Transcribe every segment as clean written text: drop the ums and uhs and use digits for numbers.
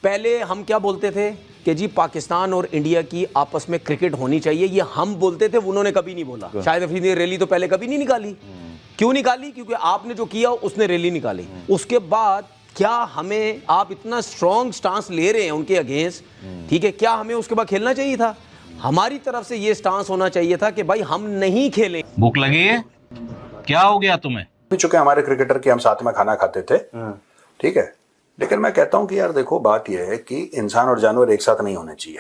पहले हम क्या बोलते थे कि जी पाकिस्तान और इंडिया की आपस में क्रिकेट होनी चाहिए, ये हम बोलते थे, उन्होंने कभी नहीं बोला। शाहिद अफरीदी ने रैली तो पहले कभी नहीं निकाली। क्यों निकाली? क्योंकि आपने जो किया उसने रैली निकाली। उसके बाद क्या हमें, आप इतना स्ट्रॉन्ग स्टांस ले रहे हैं उनके अगेंस्ट, ठीक है, क्या हमें उसके बाद खेलना चाहिए था? हमारी तरफ से ये स्टांस होना चाहिए था कि भाई हम नहीं खेलें। भूख लगी है? क्या हो गया तुम्हें? चुके हमारे क्रिकेटर की, हम साथ में खाना खाते थे, ठीक है, लेकिन मैं कहता हूं कि यार देखो बात यह है कि इंसान और जानवर एक साथ नहीं होने चाहिए।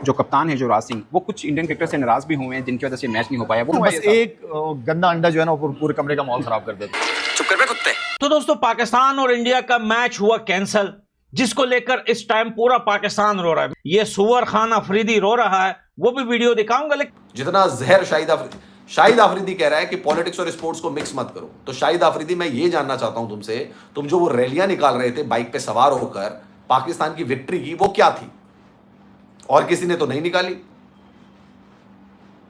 जो कप्तान है युवराज सिंह, वो कुछ इंडियन क्रिकेटर से नाराज भी हुए हैं जिनकी वजह से मैच नहीं हो पाया। वो बस एक गंदा अंडा जो है ना वो पूरे कमरे का माहौल खराब कर देता है। चुप कर बे कुत्ते। तो दोस्तों, पाकिस्तान और इंडिया का मैच हुआ कैंसिल, जिसको लेकर इस टाइम पूरा पाकिस्तान रो रहा है। ये सुअर खान अफरीदी रो रहा है, वो भी वीडियो दिखाऊंगा। लेकिन जितना जहर शाहिद आफरीदी कह रहा है कि पॉलिटिक्स और स्पोर्ट्स को मिक्स मत करो, तो शाहिद आफरीदी मैं ये जानना चाहता हूं तुमसे, तुम जो वो रैलियां निकाल रहे थे बाइक पे सवार होकर पाकिस्तान की विक्ट्री की, वो क्या थी? और किसी ने तो नहीं निकाली।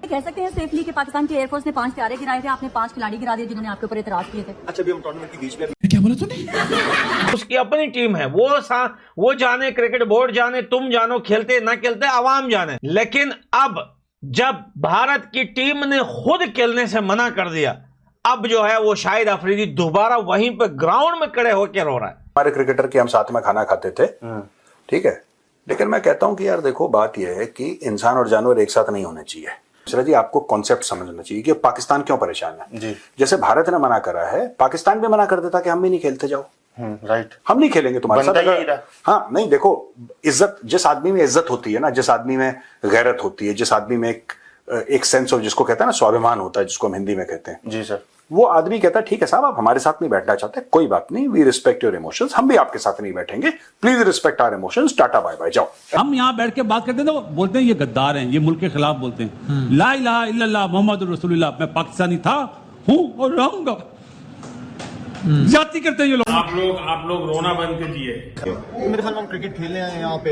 कह सकते हैं सेफली कि पाकिस्तान की एयरफोर्स ने 5 तारे गिराए थे, आपने 5 खिलाड़ी गिरा दिए जिन्होंने आपके ऊपर एतराज किए थे। अच्छा, अभी हम टूर्नामेंट के बीच में क्या बोला तूने? उसकी अपनी टीम है, वो जाने, क्रिकेट बोर्ड जाने, तुम जानो, खेलते ना खेलते अवाम जाने। लेकिन अब जब भारत की टीम ने खुद खेलने से मना कर दिया, अब जो है वो शाहिद अफरीदी दोबारा वहीं पे ग्राउंड में खड़े होकर रो रहा है। हमारे क्रिकेटर की, हम साथ में खाना खाते थे, ठीक है, लेकिन मैं कहता हूं कि यार देखो बात यह है कि इंसान और जानवर एक साथ नहीं होने चाहिए। चलो जी, आपको कॉन्सेप्ट समझना चाहिए कि पाकिस्तान क्यों परेशान है जी। जैसे भारत ने मना करा है, पाकिस्तान भी मना कर देता कि हम भी नहीं खेलते, जाओ राइट, हम नहीं खेलेंगे तुम्हारे साथ। हाँ नहीं, देखो इज्जत, जिस आदमी में इज्जत होती है ना, जिस आदमी में गैरत होती है, जिस आदमी में एक सेंस ऑफ, जिसको कहते हैं ना स्वाभिमान होता है, जिसको हम हिंदी में कहते हैं जी सर, वो आदमी कहता है ठीक है साहब, आप हमारे साथ नहीं बैठना चाहते, कोई बात नहीं, वी रिस्पेक्ट योर इमोशंस, हम भी आपके साथ नहीं बैठेंगे, please respect our emotions, tata bye bye, जाओ। हम यहाँ बैठ के बात करते हैं तो बोलते हैं ये गद्दार हैं, ये मुल्क के खिलाफ बोलते हैं। ला इलाहा इल्लल्लाह मोहम्मद रसूलुल्लाह, मैं पाकिस्तानी था, हूँ और रहूंगा। जाति करते हैं ये लोग। आप लोग रोना बंद कीजिए। मेरे ख्याल में हम क्रिकेट खेलने आए हैं यहाँ पे,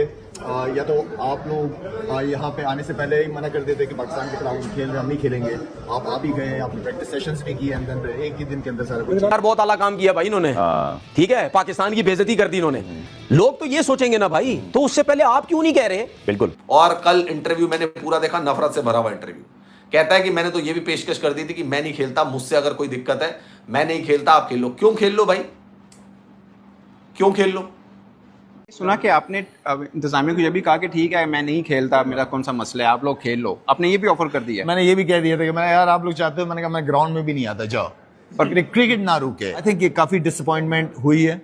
या तो आप लोग यहाँ पे आने से पहले ही मना कर देते कि पाकिस्तान के खिलाफ हम खेल रहे, हम नहीं खेलेंगे। आप ही गए, आपने प्रैक्टिस सेशंस भी किए, एक ही दिन के अंदर सारा कुछ। यार बहुत आला काम किया भाई इन्होंने, ठीक है, पाकिस्तान की बेइज्जती कर दी इन्होंने। लोग तो ये सोचेंगे ना भाई, तो उससे पहले आप क्यों नहीं कह रहे? बिल्कुल। और कल इंटरव्यू मैंने पूरा देखा, नफरत से भरा हुआ इंटरव्यू। कहता है कि मैंने तो ये भी पेशकश कर दी थी कि मैं नहीं खेलता, मुझसे अगर कोई दिक्कत है, मैं नहीं खेलता, आप खेल लो। क्यों खेल लो भाई, क्यों खेल लो? सुना कि आपने इंतजामिया को ये भी कहा कि ठीक है मैं नहीं खेलता, मेरा कौन सा मसला है, आप लोग खेल लो। आपने ये भी ऑफर कर दिया। मैंने ये भी कह दिया था कि मैं, यार आप लोग चाहते हो, मैंने कहा मैं ग्राउंड में भी नहीं आता, जाओ, पर क्रिकेट ना रुके। आई थिंक ये काफी डिसअपॉइंटमेंट हुई है।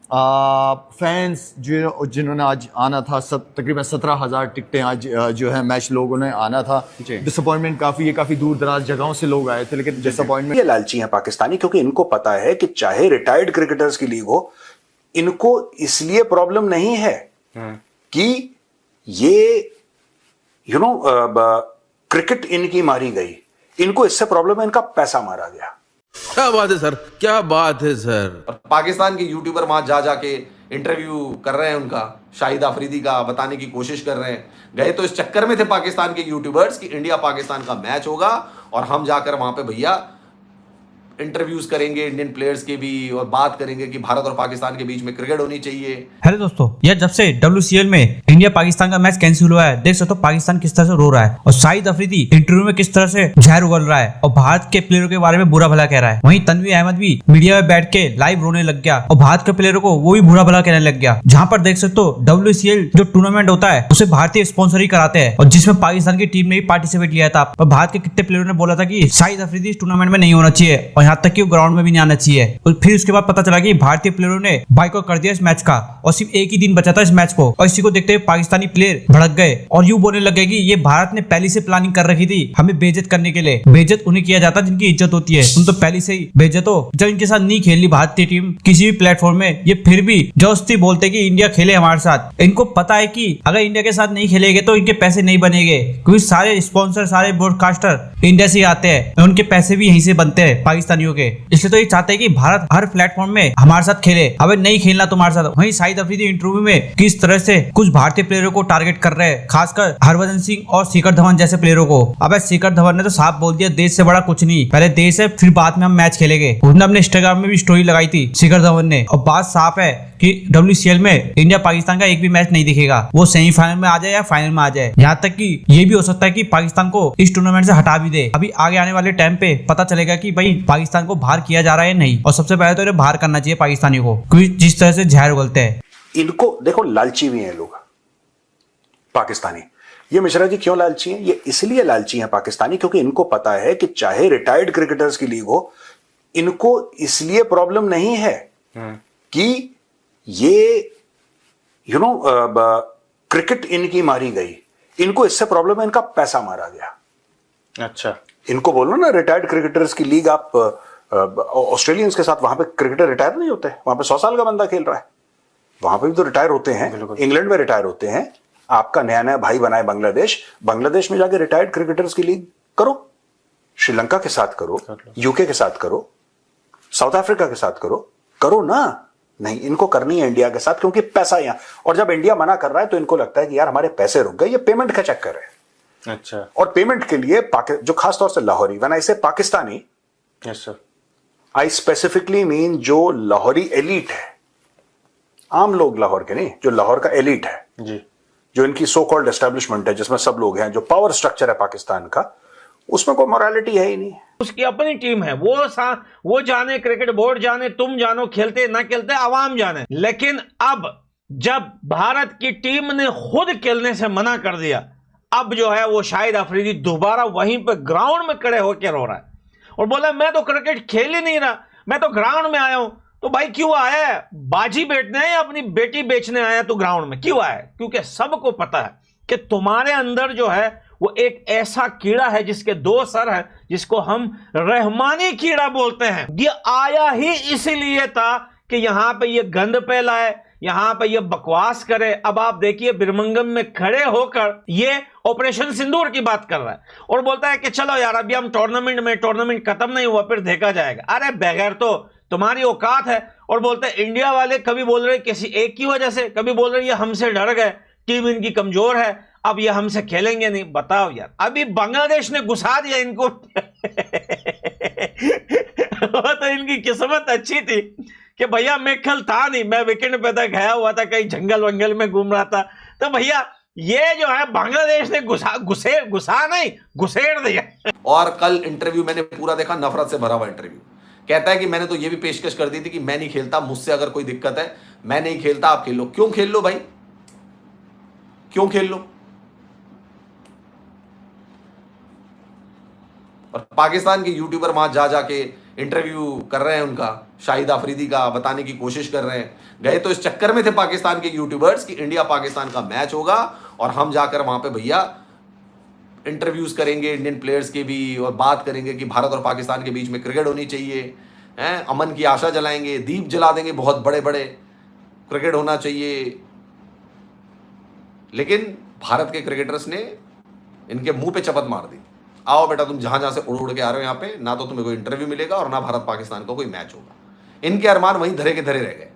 फैंस जिन्होंने आज आना था, तकरीबन 17,000 टिकटें आज जो है मैच लोगों ने आना था। डिसअपॉइंटमेंट काफी है, काफी दूर दराज जगहों से लोग आए थे, लेकिन डिसअपॉइंटमेंट। ये लालची हैं पाकिस्तानी, क्योंकि इनको पता है कि चाहे रिटायर्ड क्रिकेटर्स की लीग हो, इनको इसलिए प्रॉब्लम नहीं है कि ये क्रिकेट इनकी मारी गई, इनको इससे प्रॉब्लम है इनका पैसा मारा गया। क्या बात है सर, क्या बात है सर। पाकिस्तान के यूट्यूबर वहां जा जाके इंटरव्यू कर रहे हैं उनका, शाहिद आफरीदी का बताने की कोशिश कर रहे हैं। गए तो इस चक्कर में थे पाकिस्तान के यूट्यूबर्स कि इंडिया पाकिस्तान का मैच होगा और हम जाकर वहां पे भैया इंटरव्यूज करेंगे इंडियन प्लेयर्स के भी, और बात करेंगे कि भारत और पाकिस्तान के बीच में क्रिकेट होनी चाहिए। हेलो दोस्तों, यार जब से WCL में इंडिया पाकिस्तान का मैच कैंसिल हुआ है, देख सकते हो पाकिस्तान किस तरह से रो रहा है, और शाहिद अफरीदी इंटरव्यू में किस तरह से जहर उगल रहा है और भारत के प्लेयरों के बारे में बुरा भला कह रहा है। वहीं तनवीर अहमद भी मीडिया में बैठ के लाइव रोने लग गया और भारत के प्लेयरों को वो भी बुरा भला कहने लग गया। जहाँ पर देख सकते हो WCL जो टूर्नामेंट होता है उसे भारतीय स्पॉन्सर ही कराते हैं, और जिसमें पाकिस्तान की टीम ने भी पार्टिसिपेट लिया था, और भारत के कितने प्लेयरों ने बोला था कि शाहिद अफरीदी इस टूर्नामेंट में नहीं होना चाहिए, और यहाँ तक कि ग्राउंड में भी नहीं आना चाहिए। और फिर उसके बाद पता चला कि भारतीय प्लेयरों ने बाइकआउट कर दिया इस मैच का, और सिर्फ एक ही दिन बचा था इस मैच को, और इसी को देखते हुए पाकिस्तानी प्लेयर भड़क गए और यूं बोलने लगे कि ये भारत ने पहले से प्लानिंग कर रखी थी हमें बेइज्जत करने के लिए। बेइज्जत उन्हें किया जाता है जिनकी इज्जत होती है, तुम तो पहले से ही बेइज्जत हो। जब इनके साथ नहीं खेली भारतीय टीम किसी भी प्लेटफॉर्म में, ये फिर भी जोस्ती बोलते कि इंडिया खेले हमारे साथ। इनको पता है कि अगर इंडिया के साथ नहीं खेलेंगे तो इनके पैसे नहीं बनेंगे, क्योंकि सारे स्पॉन्सर, सारे ब्रॉडकास्टर इंडिया से आते हैं, उनके पैसे भी यहीं से बनते हैं पाकिस्तान पाकिस्तानियों के, इसलिए तो ये चाहते हैं कि भारत हर प्लेटफॉर्म में हमारे साथ खेले। अबे नहीं खेलना तुम्हारे साथ। वहीं शाहिद अफरीदी इंटरव्यू में किस तरह से कुछ भारतीय प्लेयरों को टारगेट कर रहे हैं, खासकर हरभजन सिंह और शिखर धवन जैसे प्लेयरों को। अबे शिखर धवन ने तो साफ बोल दिया देश से बड़ा कुछ नहीं, पहले देश है फिर बाद में हम मैच खेलेंगे। उसने अपने इंस्टाग्राम में भी स्टोरी लगाई थी शिखर धवन ने, और बात साफ है कि WCL में इंडिया पाकिस्तान का एक भी मैच नहीं दिखेगा, वो सेमीफाइनल में आ जाए या फाइनल में आ जाए। यहाँ तक कि ये भी हो सकता है कि पाकिस्तान को इस टूर्नामेंट से हटा भी दे। अभी आगे आने वाले टाइम पे पता चलेगा कि भाई पाकिस्तान को बाहर किया जा रहा है या नहीं, और सबसे पहले तो इन्हें बाहर करना चाहिए पाकिस्तानियों को, क्योंकि जिस तरह से जहर उगलते हैं। इनको देखो, लालची भी हैं लोग पाकिस्तानी। ये मिश्रा जी क्यों लालची हैं? ये इसलिए लालची हैं पाकिस्तानी क्योंकि इनको पता है कि चाहे रिटायर्ड क्रिकेटर्स की लीग हो, इनको इसलिए प्रॉब्लम नहीं है कि ये क्रिकेट इनकी मारी गई, इनको इससे प्रॉब्लम है इनका पैसा मारा गया। अच्छा, इनको बोलो ना रिटायर्ड क्रिकेटर्स की लीग। आप ऑस्ट्रेलियंस के साथ वहां पे क्रिकेटर रिटायर नहीं होते, वहां पे 100 साल का बंदा खेल रहा है, वहां पे भी तो रिटायर होते हैं। इंग्लैंड में रिटायर होते हैं। आपका नया नया भाई बनाए बांग्लादेश में जाके रिटायर्ड क्रिकेटर्स की लीग करो, श्रीलंका के साथ करो, यूके के साथ करो, साउथ अफ्रीका के साथ करो ना। नहीं, इनको करनी है इंडिया के साथ क्योंकि पैसा यहां, और जब इंडिया मना कर रहा है तो इनको लगता है कि यार हमारे पैसे रुक गए, ये पेमेंट का चक्कर है। अच्छा, और पेमेंट के लिए जो खासतौर से लाहौरी, व्हेन आई से Pakistani, yes sir, I specifically mean जो लाहौरी एलीट है, आम लोग लाहौर के नहीं, जो लाहौर का एलीट है जी, जो इनकी सो कॉल्ड एस्टेब्लिशमेंट है, जिसमें सब लोग हैं, जो पावर स्ट्रक्चर है पाकिस्तान का, उसमें कोई मोरालिटी है ही नहीं। उसकी अपनी टीम है, वो जाने, क्रिकेट बोर्ड जाने, तुम जानो, खेलते ना खेलते अवाम जाने। लेकिन अब जब भारत की टीम ने खुद खेलने से मना कर दिया, अब जो है वो शाहिद अफरीदी दोबारा वहीं पे ग्राउंड में खड़े होकर रो रहा है और बोला मैं तो क्रिकेट खेल ही नहीं रहा, मैं तो ग्राउंड में आया हूं। तो भाई क्यों आया है? बाजी बैठने आया या अपनी बेटी बेचने आया? तो ग्राउंड में क्यों आया? क्योंकि सबको पता है कि तुम्हारे अंदर जो है वो एक ऐसा कीड़ा है जिसके 2 सर हैं, जिसको हम रहमानी कीड़ा बोलते हैं। ये आया ही इसीलिए था कि यहां पे ये गंद फैलाए, यहां पे ये बकवास करे। अब आप देखिए बिरमिंघम में खड़े होकर ये ऑपरेशन सिंदूर की बात कर रहा है और बोलता है कि चलो यार अभी हम टूर्नामेंट खत्म नहीं हुआ फिर देखा जाएगा। अरे बगैर तो तुम्हारी औकात है। और बोलते हैं इंडिया वाले कभी बोल रहे किसी एक की वजह से, कभी बोल रहे ये हमसे डर गए, टीम इनकी कमजोर है, अब ये हमसे खेलेंगे नहीं। बताओ यार, अभी बांग्लादेश ने घुसा दिया इनको तो इनकी किस्मत अच्छी थी कि भैया मैं कल था नहीं, मैं वीकेंड पे था, गया हुआ था कहीं जंगल वंगल में घूम रहा था। तो भैया ये जो है बांग्लादेश ने घुसेड़ दिया। और कल इंटरव्यू मैंने पूरा देखा, नफरत से भरा हुआ इंटरव्यू। कहता है कि मैंने तो ये भी पेशकश कर दी थी कि मैं नहीं खेलता, मुझसे अगर कोई दिक्कत है मैं नहीं खेलता, आप खेल लो। क्यों खेल लो भाई, क्यों खेल लो? और पाकिस्तान के यूट्यूबर वहां जा जाके इंटरव्यू कर रहे हैं उनका, शाहिद अफरीदी का बताने की कोशिश कर रहे हैं। गए तो इस चक्कर में थे पाकिस्तान के यूट्यूबर्स कि इंडिया पाकिस्तान का मैच होगा और हम जाकर वहां पे भैया इंटरव्यूज करेंगे इंडियन प्लेयर्स के भी, और बात करेंगे कि भारत और पाकिस्तान के बीच में क्रिकेट होनी चाहिए, हैं, अमन की आशा जलाएंगे, दीप जला देंगे बहुत बड़े बड़े, क्रिकेट होना चाहिए। लेकिन भारत के क्रिकेटर्स ने इनके मुंह पे चपत मार दी, आओ बेटा तुम जहां जहां से उड़ उड़ के आ रहे हो यहाँ पे, ना तो तुम्हें कोई इंटरव्यू मिलेगा और ना भारत पाकिस्तान का कोई मैच होगा। इनके अरमान वहीं धरे के धरे रह गए।